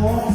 Sa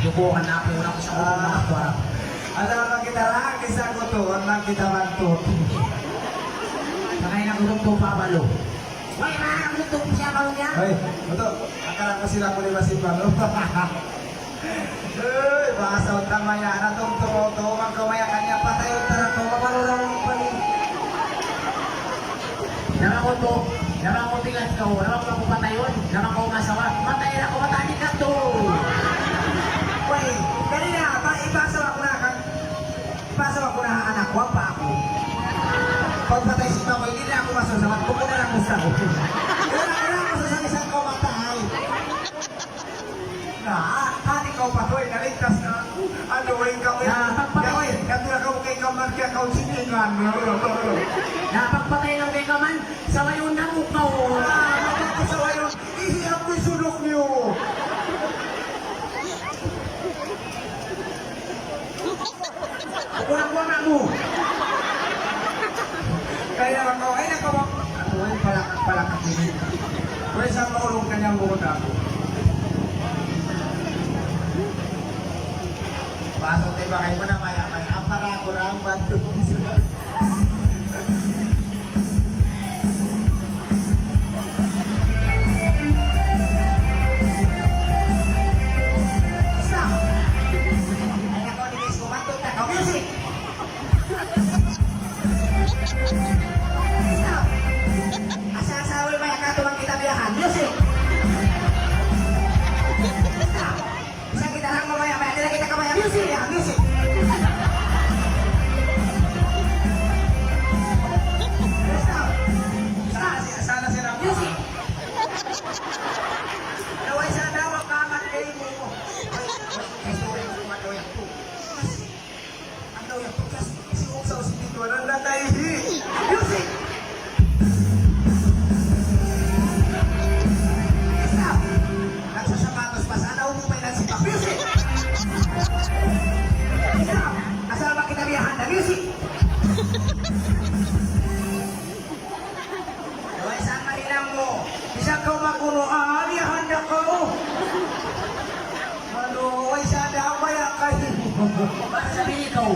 Dubukan na ako na ko sa mga tuwa. Alam kita lang, isa ko to, lang kita man to. Sakay na gulong to pabalo. Wala na gulong to siya ka niya. Ay, ito, akala ko sila ko ni Masipano. Uy, baka sa utang maya na itong to, magkamaya kanya patay utang na to, mamalulaw mo pa rin. Naman ko tigas ka, naman ko patayon, naman ko masawa, matayin ako, matayin ka to. Uy, kanina, ipasawa ko na ang anak ko, pa ako. Pagpatay si Mama, hindi na ako masasawa, kung na lang gusto ko. Kailangan na ako sa isang kamatay. Hati kau patoy, naligtas na. Ano, ikaw yun. Kaya kau kay kamar, kaya kau siningan. Napagpatay ng kay kaman, sa wayon na ukaw. Sa wayon, ihiyap ko yung sunok niyo. Kurang-kurang mo. Kaya ako, ay nakawa. Ano, ay palakak ini. Kaya sa maulong kanyang bukod ako. Pasok tayo ba kayo mo na maya-maya? Ang parako na ang banto. Para sabihin ikaw.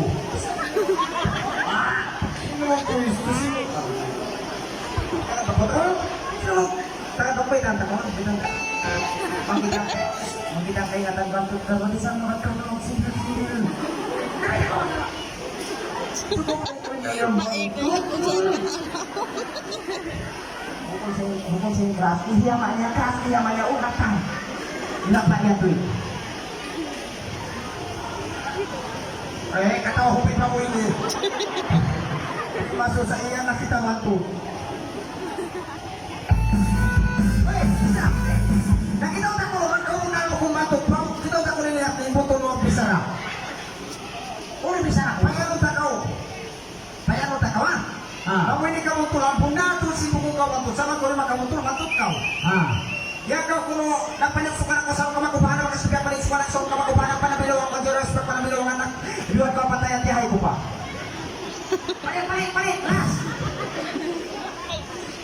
Makita kayo at ang bantog ka, wali sa mga kamang sinil-sinil. Bukod sa yung grass, ihiyaman niya ugat ka. Ilang pa niya ito eh. Eh, katawahupin pa mo ini. Masuk sa iya na kita mantu. Wait, stop. Nakitaw na ko, ang na ako kumatok. Kitaw na ko nila yung buto mo ang bisara. Uri bisara, payano ta ka. Payano ta ka, ha? Ang hindi ka mo tulampong na, ito si buko ka mantu. Sama ko rin makamuntul, mantut ka. Ya kau kuno nagpanyak suka ko sa kamakupahan makasipya pa rin suka sa kamakupahan panabilaw ang kanjero sa panabilaw ang anak iluwag ko patayan tihay ko pa. Palit, ras!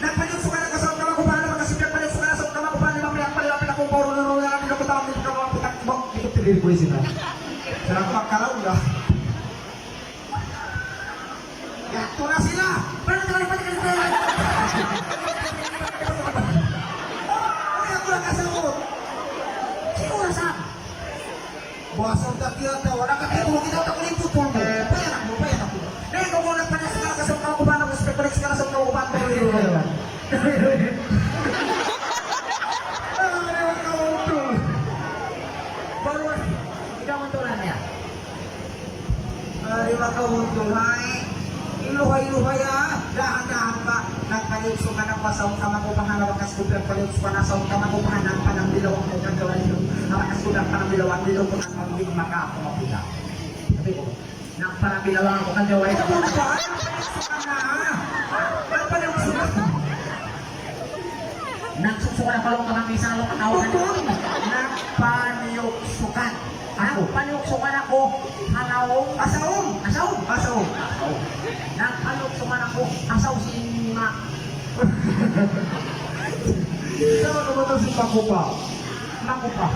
Nagpanyak suka ko sa kamakupahan makasipya pa rin suka sa kamakupahan mamaya pala kung puro nung nga nang nakutawag nito ka putak bok ikot tibir ko isin na. Sarang makalaw na. Ya, tuna sila! Pero naman pati ka na Buasong takiya tawa, nakatulong kita tak boleh putol mo. Payanak mo. Dahil kung muna pa nasa kakasong kakubahan ng respect ka na sa kakubahan mo rin. Ay, makawutol. Baru, ikaw ang tulan niya. Ay, makawutol. Ay, iluhay-iluhay dahan-dahan pa. Nagpaliusukan ang pasaong kamakupahan na wakas kupir paliusukan na saong kamakupahan ng panambilawang mo kagawa nito. Nakakasulang panambilawang nito kung ang magiging makakumapila. Sabi ko, nagpanambilawang ako kagawa nito. Ito ba? Nagpaliusukan na. Nagpaliusukan. Nagsusukan na palong kamang isang katawan. Nagpaliusukan. Nagpaliusukan ako. Hanaong. Asaong. Nagpaliusukan ako. Asaw si Mak. Ito naman si Makupa. Makupa.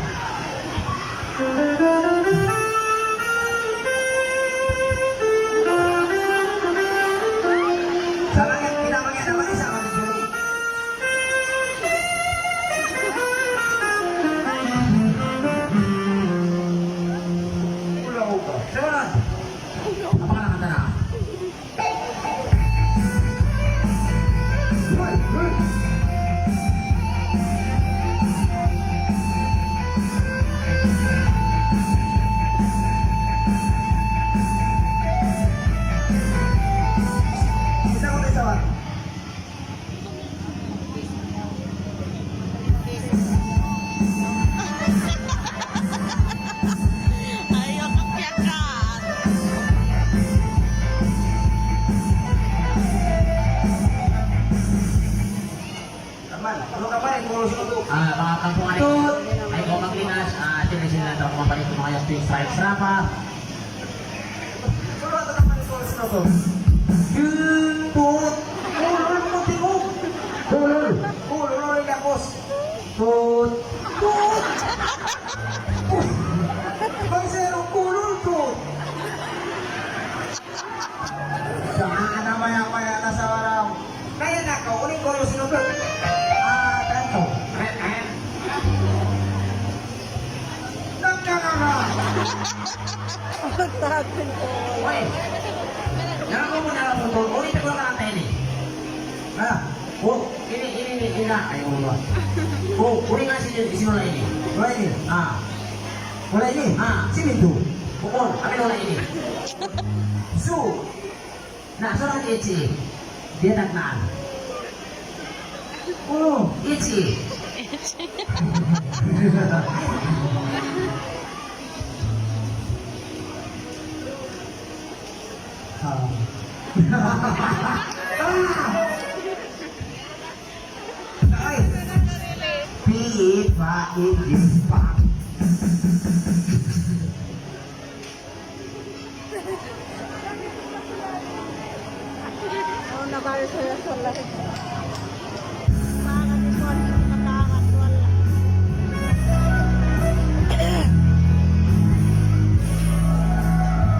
Tut! Ay ko maglingas, tinisin na ito kumapalit ko mga yung stripes rapa. Surat na naman ito sa to. Tut! Ulol mo tingog! Tulol! Ulol rin akos! Tut! Tut! Bang zero kulol tut! Saan na maya-maya na sa waraw? Kaya na ka, uling ko yung sinunod. Tanto. Nagkakaka! Oy! Yan ako muna lang po. Ulit ko lang ang tele. Ah, Oh, ini na. Ay, ulo. Oh, uli nga sinula ini. wala ini. Ah, Wala ini. Si Mintu. bukol. Kami wala ini. Su. Nah, seorang Ichi. Dia taknaan. Oh. Ichi. Ay. Piit pa, itis pa. Oh, nabayo sila sa lahat.